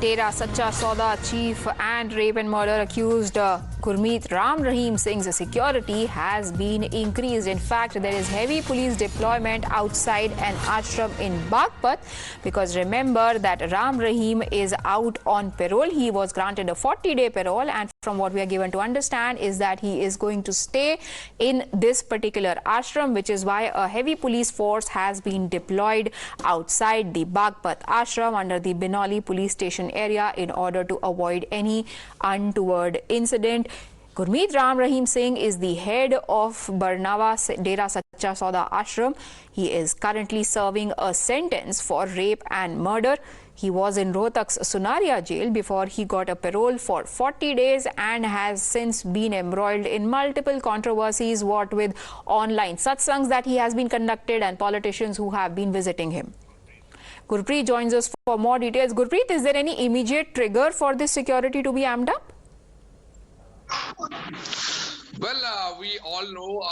Dera Sachha Sauda chief and rape and murder accused Gurmeet Rahim Singh's security has been increased. In fact, there is heavy police deployment outside an ashram in Baghpat because remember that Rahim is out on parole. He was granted a 40-day parole, and from what we are given to understand is that he is going to stay in this particular ashram, which is why a heavy police force has been deployed outside the Baghpat ashram under the Binoli police station area in order to avoid any untoward incident. Gurmeet Rahim Singh is the head of Barnawa Dera Sachha Sauda Ashram. He is currently serving a sentence for rape and murder. He was in Rohtak's Sunaria jail before he got a parole for 40 days and has since been embroiled in multiple controversies, what with online satsangs that he has been conducted and politicians who have been visiting him. Gurpreet joins us for more details. Gurpreet, is there any immediate trigger for this security to be amped up? Well, we all know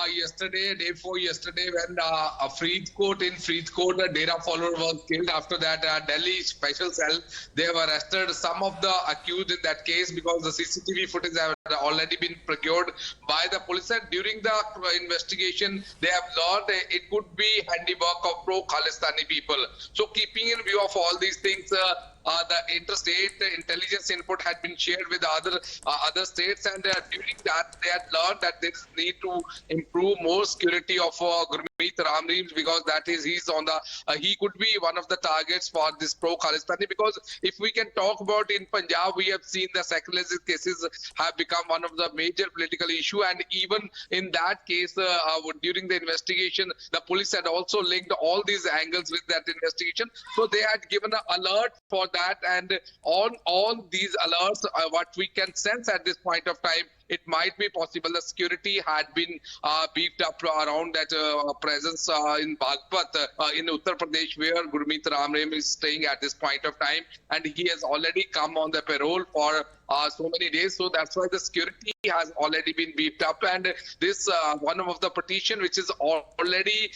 day before yesterday, when a Faridkot a Dera follower was killed. After that, Delhi special cell, they have arrested some of the accused in that case because the CCTV footage have already been procured by the police. And during the investigation, they have learned it could be handiwork of pro-Khalistani people. So keeping in view of all these things, the interstate intelligence input had been shared with other states, and during that they had learned that they need to improve more security of Gurmeet Rahim, because he could be one of the targets for this pro-Khalistani. Because if we can talk about in Punjab, we have seen the secularism cases have become one of the major political issue, and even in that case, during the investigation, the police had also linked all these angles with that investigation. So they had given an alert for that, and on all these alerts, what we can sense at this point of time, it might be possible the security had been beefed up around that presence in Baghpat in Uttar Pradesh, where Gurmeet Rahim is staying at this point of time, and he has already come on the parole for so many days. So that's why the security has already been beefed up, and this one of the petition which is already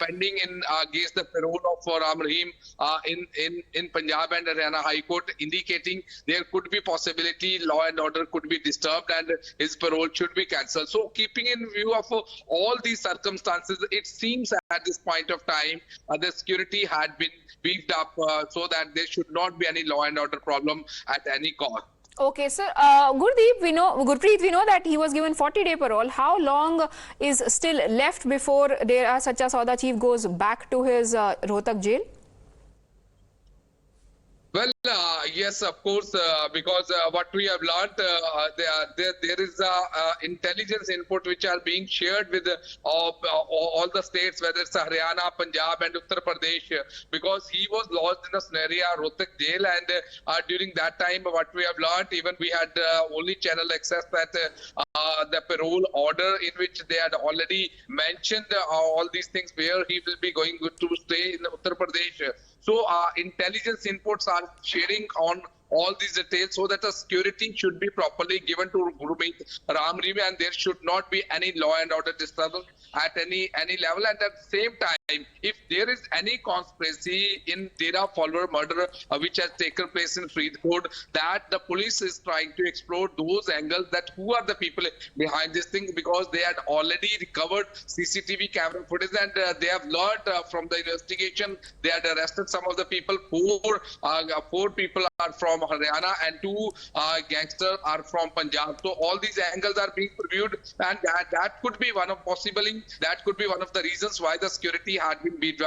pending against the parole of Rahim in Punjab and Haryana High Court, indicating there could be possibility law and order could be disturbed and his parole should be cancelled. So keeping in view of all these circumstances, it seems at this point of time the security had been beefed up so that there should not be any law and order problem at any cost. Okay, sir. Gurpreet, we know that he was given 40-day parole. How long is still left before Dera Sachha Sauda chief goes back to his Rohtak jail? Well, yes, of course, because what we have learned, there is intelligence input which are being shared with all the states, whether it's Haryana, Punjab and Uttar Pradesh, because he was lodged in a scenario, Rohtak jail, and during that time, what we have learned, even we had only channel access that the parole order in which they had already mentioned all these things where he will be going to stay in Uttar Pradesh. So intelligence inputs are sharing on all these details so that the security should be properly given to Gurmeet Rahim, and there should not be any law and order disturbance at any level. And at the same time, if there is any conspiracy in Dera follower murder which has taken place in Faridkot, that the police is trying to explore those angles, that who are the people behind this thing, because they had already recovered CCTV camera footage, and they have learned from the investigation, they had arrested some of the people. Four people are from Haryana and two gangsters are from Punjab. So all these angles are being reviewed, and that could be one of the reasons why the security had been beefed